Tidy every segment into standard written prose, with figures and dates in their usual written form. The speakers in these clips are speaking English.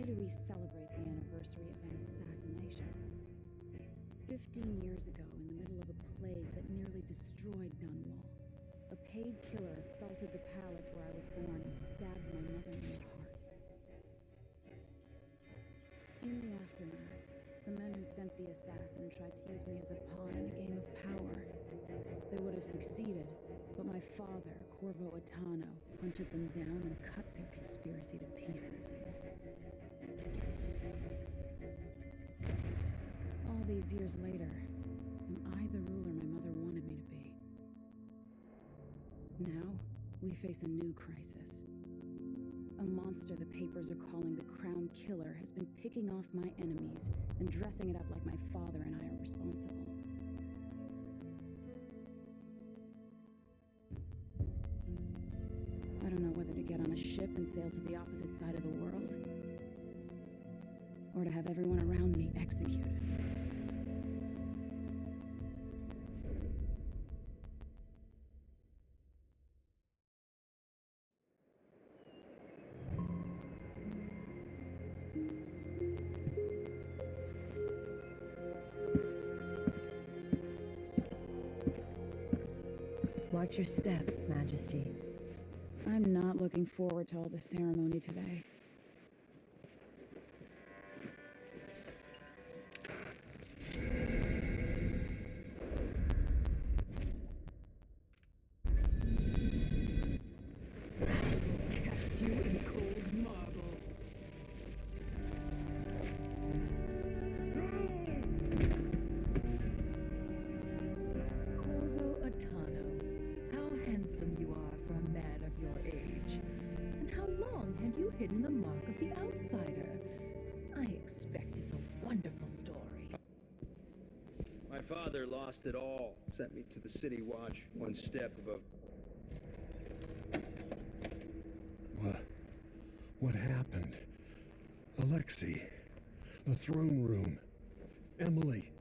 do we celebrate the anniversary of an assassination? 15 years ago, in the middle of a plague that nearly destroyed Dunwall, a paid killer assaulted the palace where I was born and stabbed my mother in the heart. In the aftermath, the men who sent the assassin tried to use me as a pawn in a game of power. They would have succeeded, but my father, Corvo Attano, hunted them down and cut their conspiracy to pieces. All these years later, am I the ruler my mother wanted me to be? Now, we face a new crisis. A monster the papers are calling the Crown Killer has been picking off my enemies and dressing it up like my father and I are responsible. I don't know whether to get on a ship and sail to the opposite side of the world, or to have everyone around me executed. Watch your step, Majesty. I'm not looking forward to all the ceremony today. Cast you in cold marble. Corvo Attano, how handsome you are for a man of your age. And how long have you hidden the mark of the outsider? I expect it's a wonderful story. My father lost it all. Sent me to the City Watch, one step above. What happened? Alexei, the throne room, Emily.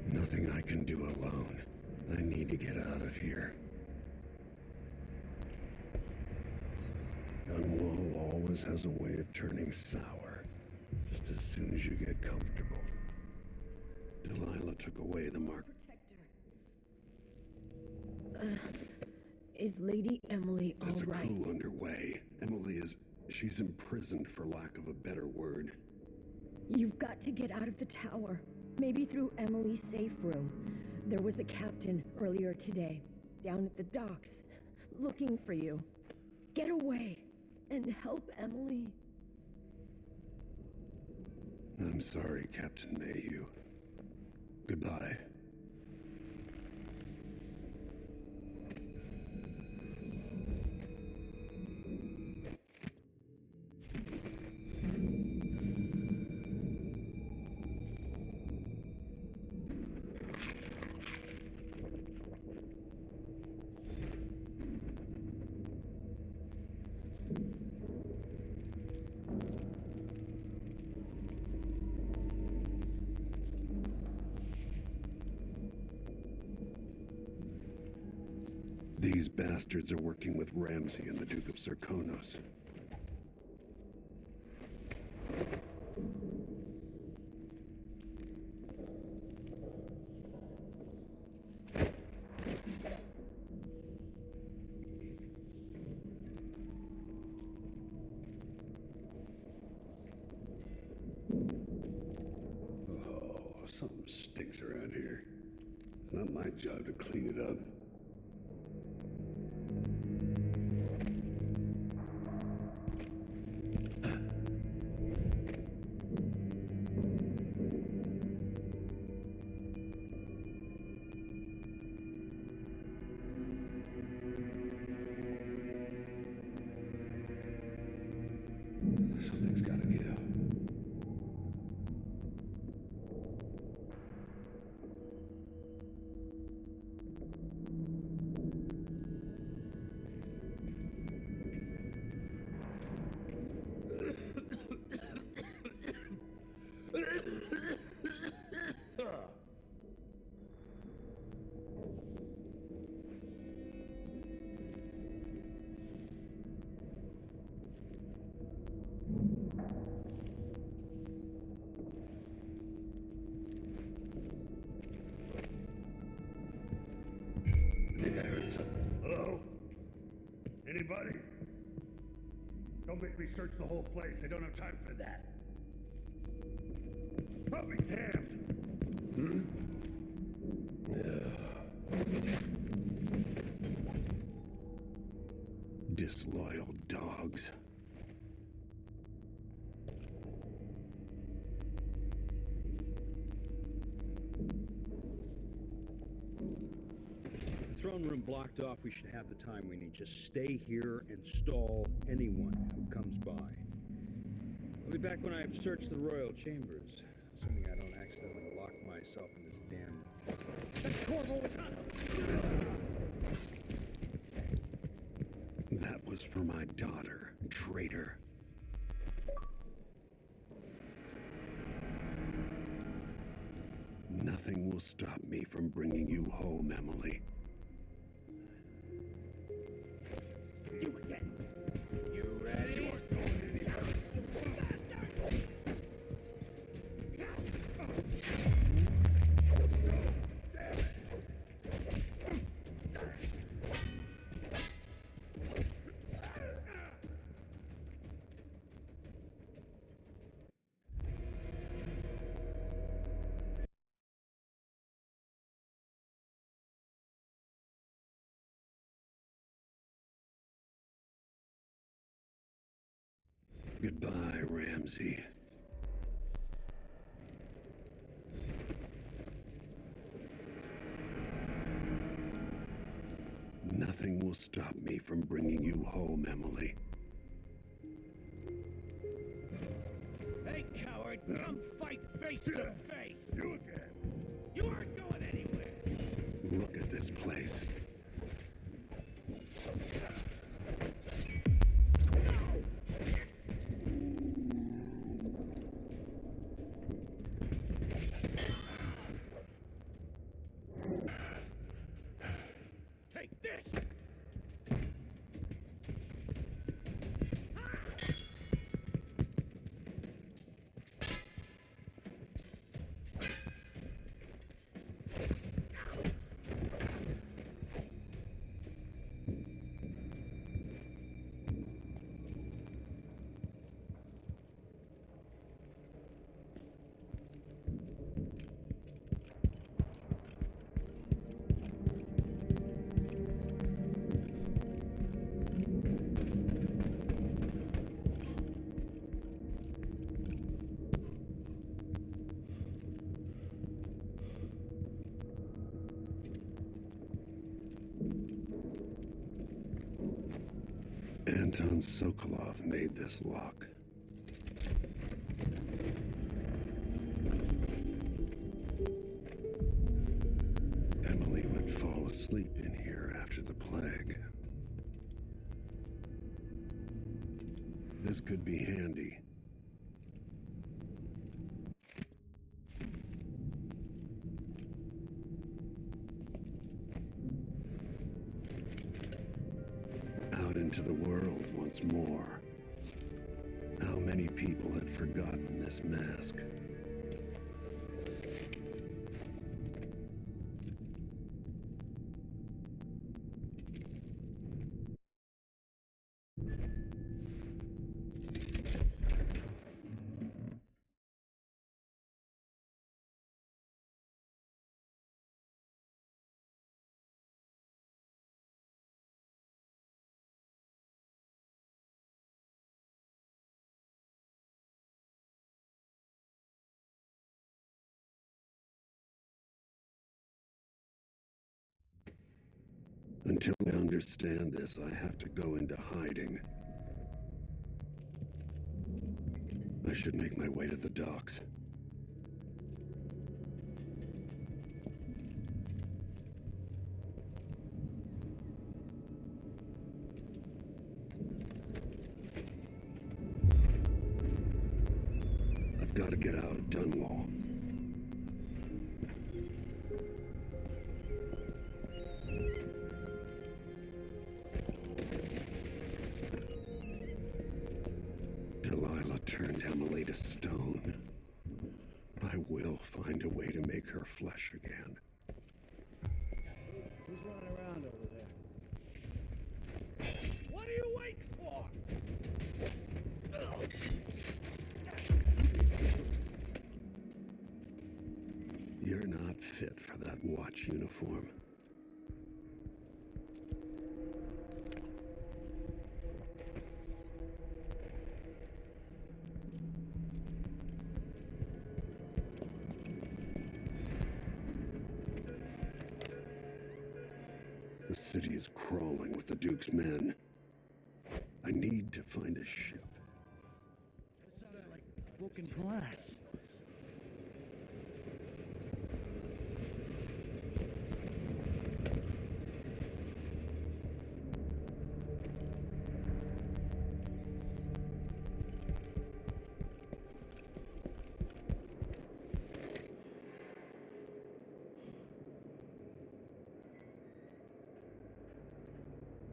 Nothing I can do alone. I need to get out of here. Dunwall always has a way of turning sour, just as soon as you get comfortable. Delilah took away the mark. Is Lady Emily all There's a right? coup underway. She's imprisoned for lack of a better word. You've got to get out of the tower. Maybe through Emily's safe room. There was a captain earlier today, down at the docks, looking for you. Get away and help Emily. I'm sorry, Captain Mayhew. Goodbye. These bastards are working with Ramsay and the Duke of Serkonos. Oh, something stinks around here. It's not my job to clean it up. Something's gotta give. Hello? Anybody? Don't make me search the whole place. I don't have time for that. I'll be damned. Disloyal dogs. The throne room blocked off. We should have the time we need. Just stay here and stall anyone who comes by. I'll be back when I've searched the royal chambers, assuming I don't accidentally lock myself in this damn... That was for my daughter, traitor. Nothing will stop me from bringing you home, Emily. You again. You ready? Goodbye, Ramsey. Nothing will stop me from bringing you home, Emily. Hey, coward, come fight face to face! You again. You aren't going anywhere! Look at this place. Take this! Anton Sokolov made this lock. Emily would fall asleep in here after the plague. This could be handy. Out into the world once more. How many people had forgotten this mask? Until I understand this, I have to go into hiding. I should make my way to the docks. I've got to get out of Dunwall. Delilah turned Emily to stone. I will find a way to make her flesh again. Who's running around over there? What are you waiting for? You're not fit for that watch uniform. The city is crawling with the Duke's men. I need to find a ship. It sounded like broken glass.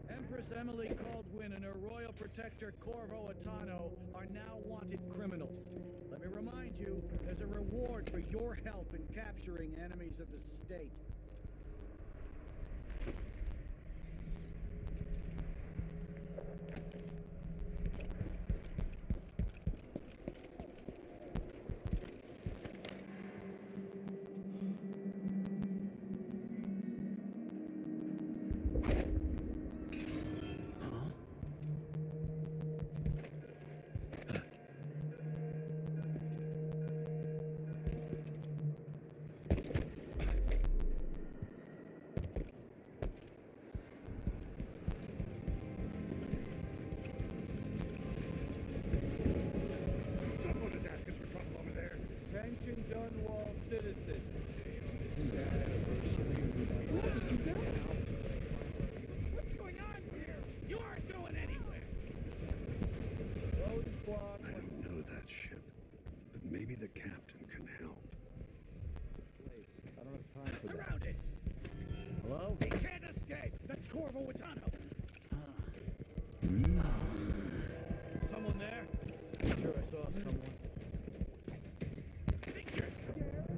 Empress Emily Caldwin and her royal protector Corvo Atano are now wanted criminals. Let me remind you, there's a reward for your help in capturing enemies of the state. Someone is asking for trouble over there. Attention Dunwall citizens. What's going on here? You aren't going anywhere. Road is blocked. I don't know that ship, but maybe the captain can help. I don't have time for that. Surrounded. Hello? He can't escape. That's Corvo Atano. Someone there? Sure, I saw someone. Think you're scared?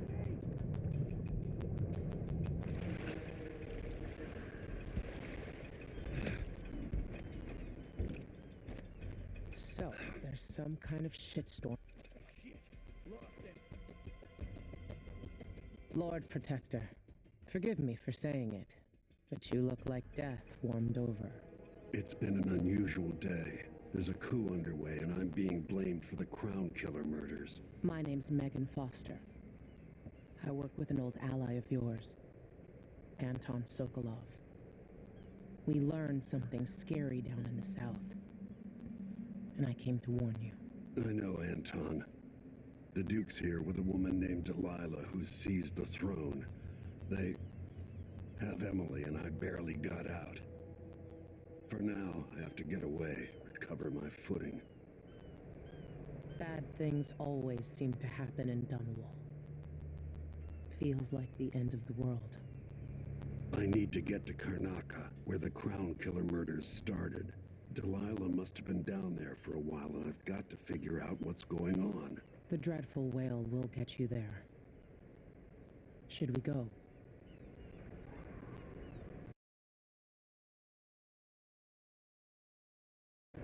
So, there's some kind of shitstorm. Shit. Lost it. Lord Protector, forgive me for saying it, but you look like death warmed over. It's been an unusual day. There's a coup underway, and I'm being blamed for the Crown Killer murders. My name's Megan Foster. I work with an old ally of yours, Anton Sokolov. We learned something scary down in the south, and I came to warn you. I know, Anton. The Duke's here with a woman named Delilah who seized the throne. They have Emily, and I barely got out. For now, I have to get away, recover my footing. Bad things always seem to happen in Dunwall. Feels like the end of the world. I need to get to Karnaka, where the Crown Killer murders started. Delilah must have been down there for a while, and I've got to figure out what's going on. The dreadful whale will get you there. Should we go?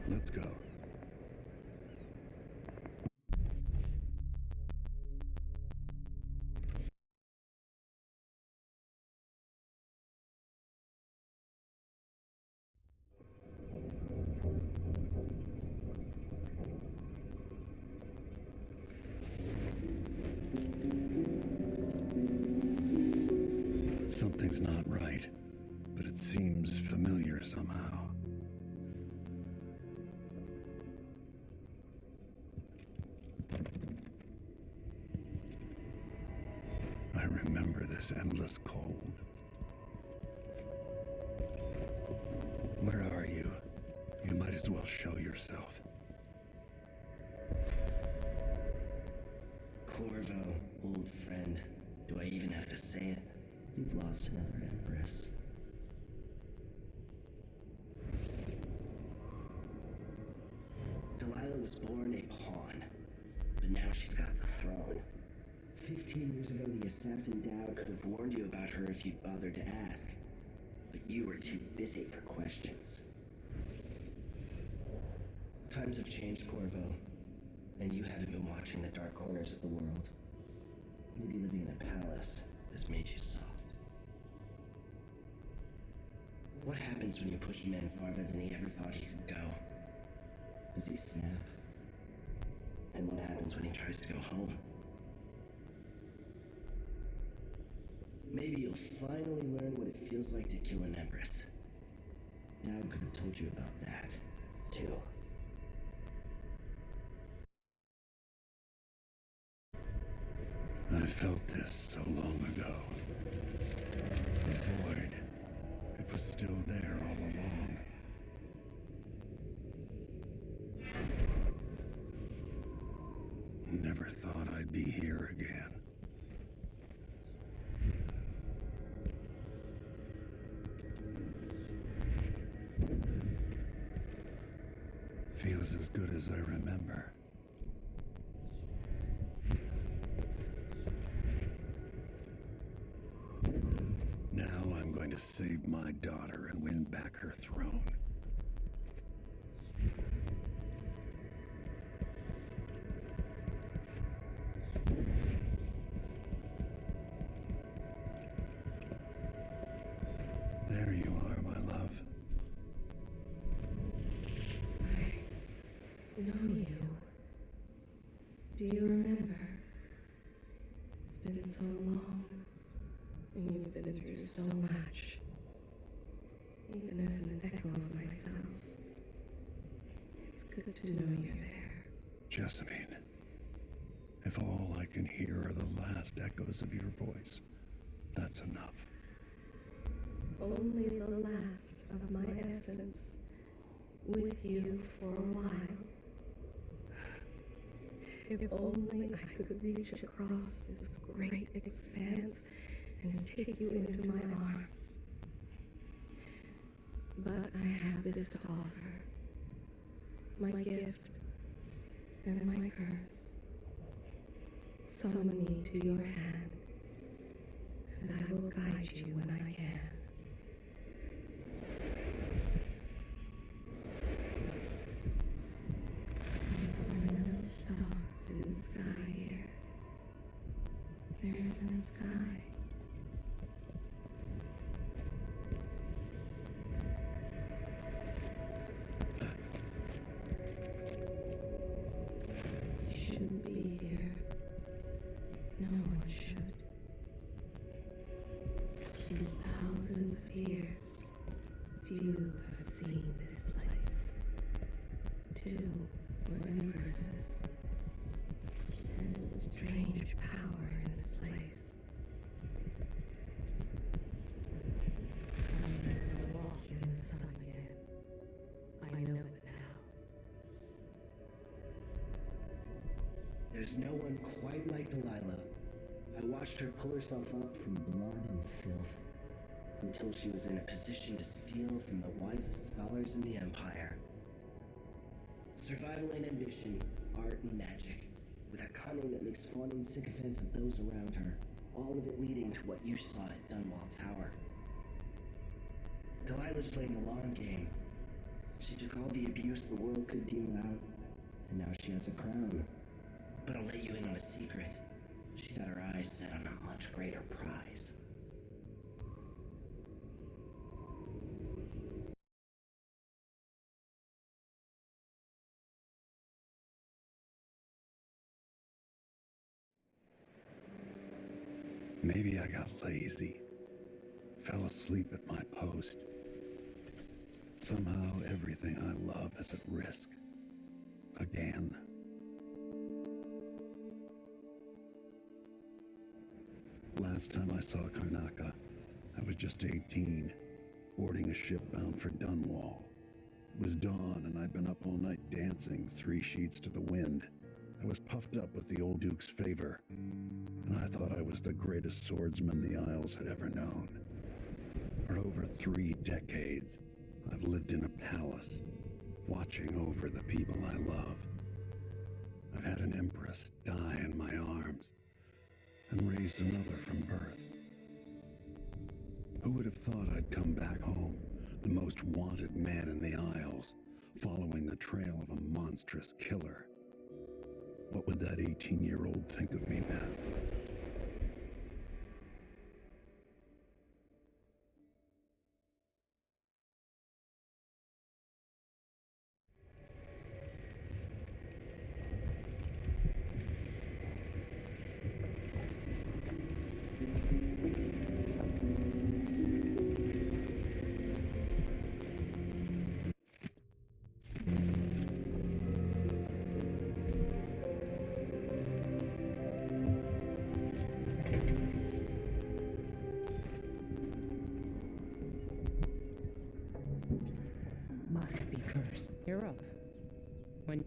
Let's go. Something's not right, but it seems familiar somehow. I remember this endless cold. Where are you? You might as well show yourself. Corvo, old friend. Do I even have to say it? You've lost another empress. Delilah was born a pawn, but now she's got the throne. 15 years ago, the assassin Dao could have warned you about her if you'd bothered to ask. But you were too busy for questions. Times have changed, Corvo. And you haven't been watching the dark corners of the world. Maybe living in a palace has made you soft. What happens when you push men farther than he ever thought he could go? Does he snap? And what happens when he tries to go home? Maybe you'll finally learn what it feels like to kill an empress. Now I could have told you about that, too. I felt this so long ago. The void. It was still there all along. Never thought I'd be here again. Feels as good as I remember. Now I'm going to save my daughter and win back her throne. There you are, my love. I know you. Do you remember? It's been so long, and you've been through so much. Even as an echo of myself, it's good to know you're there. Jessamine, if all I can hear are the last echoes of your voice, that's enough. Only the last of my essence, with you for a while. If only I could reach across this great expanse and take you into my arms. But I have this to offer. My gift and my curse. Summon me to your hand, and I will guide you when I can. There are no stars in the sky here. There is no sky. You shouldn't be here. No one should. In thousands of years, few have seen this place. 2 were empresses. There's a strange power in this place. I'll never walk in the sun again. I know it now. There's no one quite like Delilah. I watched her pull herself up from blood and filth until she was in a position to steal from the wisest scholars in the Empire. Survival and ambition, art and magic, with a cunning that makes fawning sycophants of those around her, all of it leading to what you saw at Dunwall Tower. Delilah's playing the long game. She took all the abuse the world could deal out, and now she has a crown. But I'll let you in on a secret. She got her eyes set on a much greater prize. Maybe I got lazy. Fell asleep at my post. Somehow everything I love is at risk. Again. Last time I saw Karnaka, I was just 18, boarding a ship bound for Dunwall. It was dawn and I'd been up all night dancing 3 sheets to the wind. I was puffed up with the old Duke's favor, and I thought I was the greatest swordsman the Isles had ever known. For over 3 decades, I've lived in a palace, watching over the people I love. I've had an empress die in my arms, and raised another from birth. Who would have thought I'd come back home, the most wanted man in the Isles, following the trail of a monstrous killer. What would that 18-year-old think of me now? Must be cursed. You're up. When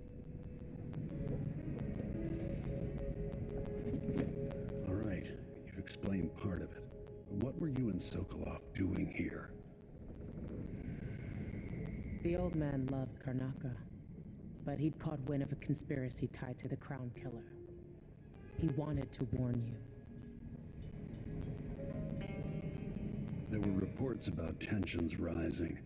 All right, you've explained part of it. But what were you and Sokolov doing here? the old man loved Karnaka, but he'd caught wind of a conspiracy tied to the Crown Killer. He wanted to warn you. There were reports about tensions rising.